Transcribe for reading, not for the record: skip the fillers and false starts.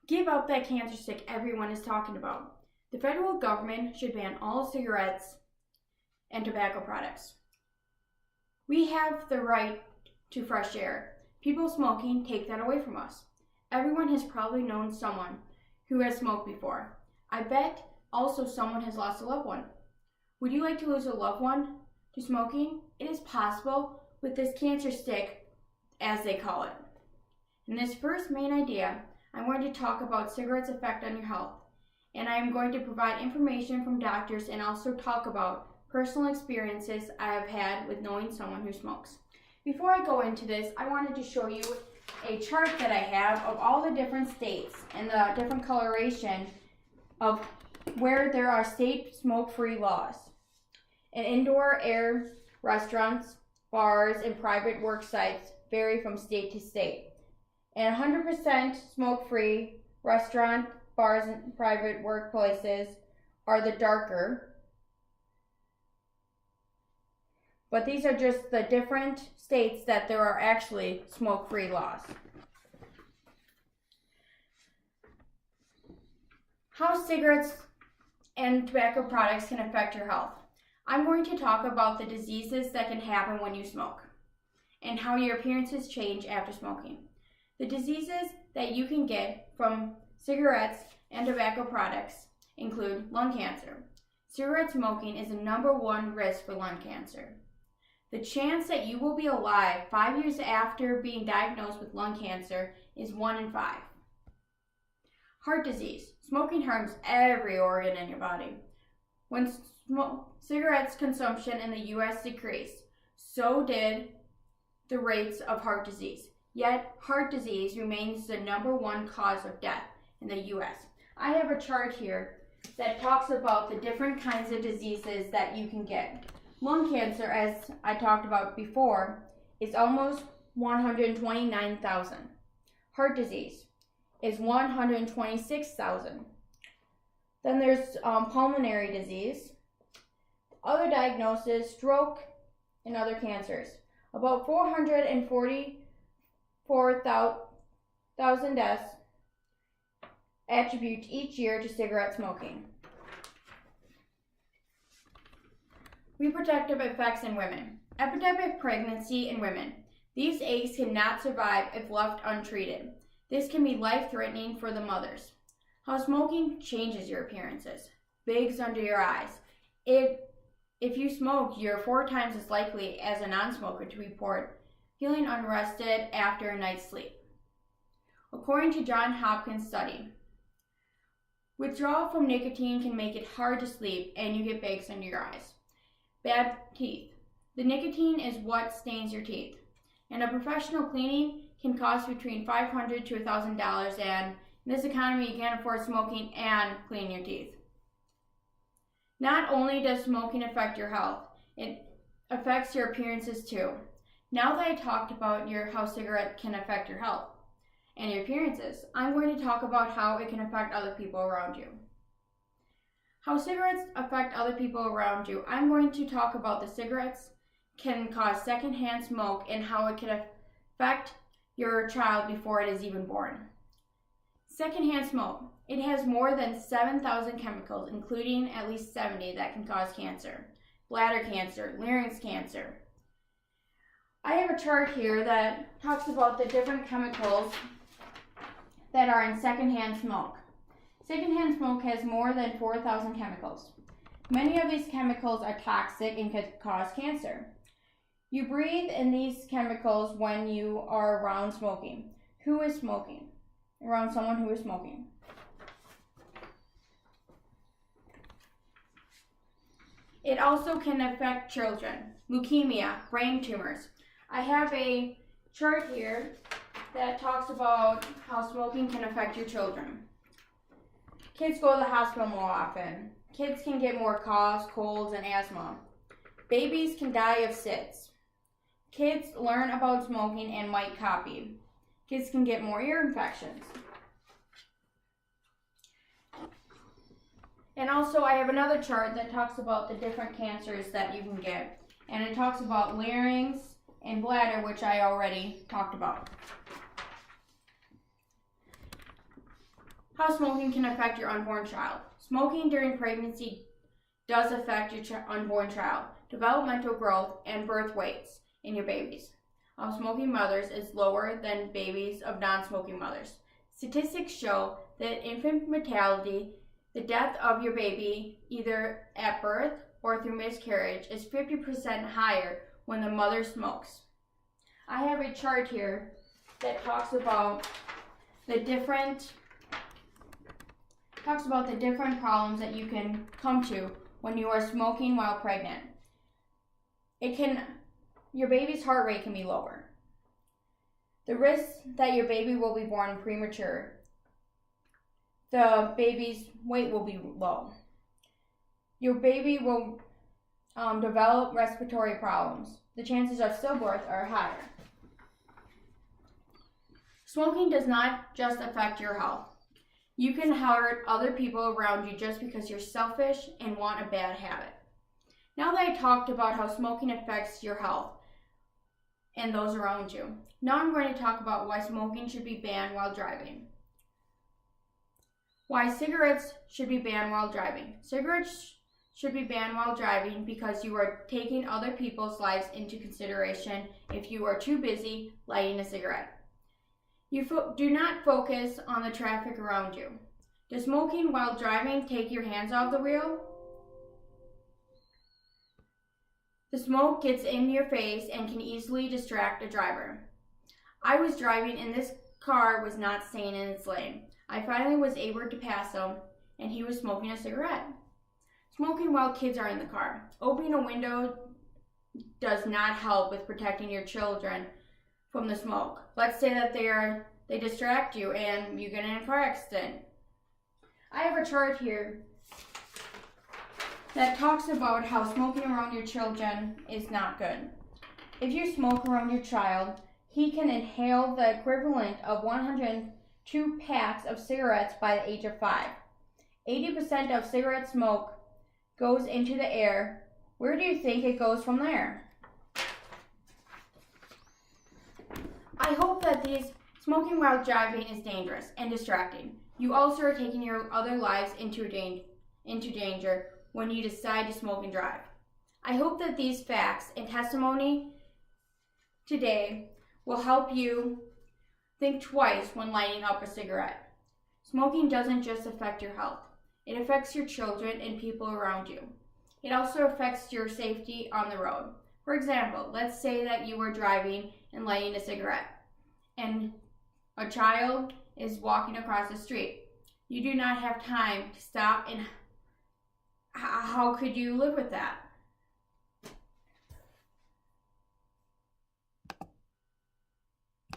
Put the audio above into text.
Give up that cancer stick everyone is talking about. The federal government should ban all cigarettes and tobacco products. We have the right to fresh air. People smoking take that away from us. Everyone has probably known someone who has smoked before. I bet also someone has lost a loved one. Would you like to lose a loved one to smoking? It is possible with this cancer stick, as they call it. In this first main idea, I'm going to talk about cigarettes' effect on your health, and I am going to provide information from doctors and also talk about personal experiences I have had with knowing someone who smokes. Before I go into this, I wanted to show you a chart that I have of all the different states and the different coloration of where there are state smoke-free laws. And indoor air restaurants, bars, and private work sites vary from state to state. And 100% smoke-free restaurant, bars, and private workplaces are the darker. But these are just the different states that there are actually smoke-free laws. How cigarettes and tobacco products can affect your health. I'm going to talk about the diseases that can happen when you smoke and how your appearances change after smoking. The diseases that you can get from cigarettes and tobacco products include lung cancer. Cigarette smoking is the #1 risk for lung cancer. The chance that you will be alive 5 years after being diagnosed with lung cancer is 1 in 5. Heart disease. Smoking harms every organ in your body. When cigarettes consumption in the U.S. decreased, so did the rates of heart disease. Yet, heart disease remains the #1 cause of death in the U.S. I have a chart here that talks about the different kinds of diseases that you can get. Lung cancer, as I talked about before, is almost 129,000. Heart disease is 126,000. Then there's pulmonary disease, other diagnoses, stroke, and other cancers. About 444,000 deaths attribute each year to cigarette smoking. Reproductive effects in women. Epidemic pregnancy in women. These eggs cannot survive if left untreated. This can be life-threatening for the mothers. How smoking changes your appearances. Bags under your eyes. If you smoke, you're 4 times as likely as a non-smoker to report feeling unrested after a night's sleep. According to Johns Hopkins study, withdrawal from nicotine can make it hard to sleep and you get bags under your eyes. Bad teeth. The nicotine is what stains your teeth, and a professional cleaning can cost between $500 to $1,000, and in this economy you can't afford smoking and cleaning your teeth. Not only does smoking affect your health, it affects your appearances too. Now that I talked about how cigarette can affect your health and your appearances, I'm going to talk about how it can affect other people around you. How cigarettes affect other people around you. I'm going to talk about the cigarettes can cause secondhand smoke and how it can affect your child before it is even born. Secondhand smoke. It has more than 7,000 chemicals, including at least 70 that can cause cancer. Bladder cancer, larynx cancer. I have a chart here that talks about the different chemicals that are in secondhand smoke. Secondhand smoke has more than 4,000 chemicals. Many of these chemicals are toxic and could cause cancer. You breathe in these chemicals when you are around smoking. Who is smoking? Around someone who is smoking. It also can affect children. Leukemia, brain tumors. I have a chart here that talks about how smoking can affect your children. Kids go to the hospital more often. Kids can get more coughs, colds, and asthma. Babies can die of SIDS. Kids learn about smoking and might copy. Kids can get more ear infections. And also I have another chart that talks about the different cancers that you can get. And it talks about larynx and bladder, which I already talked about. How smoking can affect your unborn child. Smoking during pregnancy does affect your unborn child, developmental growth, and birth weights in your babies of smoking mothers is lower than babies of non-smoking mothers. Statistics show that infant mortality, the death of your baby either at birth or through miscarriage, is 50% higher when the mother smokes. I have a chart here that talks about the different problems that you can come to when you are smoking while pregnant. Your baby's heart rate can be lower. The risk that your baby will be born premature. The baby's weight will be low. Your baby will develop respiratory problems. The chances of stillbirth are higher. Smoking does not just affect your health. You can hurt other people around you just because you're selfish and want a bad habit. Now that I talked about how smoking affects your health and those around you, now I'm going to talk about why smoking should be banned while driving. Why cigarettes should be banned while driving. Cigarettes should be banned while driving because you are taking other people's lives into consideration if you are too busy lighting a cigarette. You do not focus on the traffic around you. Does smoking while driving take your hands off the wheel? The smoke gets in your face and can easily distract a driver. I was driving and this car was not staying in its lane. I finally was able to pass him and he was smoking a cigarette. Smoking while kids are in the car. Opening a window does not help with protecting your children from the smoke. Let's say that they distract you and you get in a car accident. I have a chart here that talks about how smoking around your children is not good. If you smoke around your child, he can inhale the equivalent of 102 packs of cigarettes by the age of 5. 80% of cigarette smoke goes into the air. Where do you think it goes from there? I hope that smoking while driving is dangerous and distracting. You also are taking your other lives into danger when you decide to smoke and drive. I hope that these facts and testimony today will help you think twice when lighting up a cigarette. Smoking doesn't just affect your health. It affects your children and people around you. It also affects your safety on the road. For example, let's say that you are driving and lighting a cigarette and a child is walking across the street. You do not have time to stop, and how could you live with that?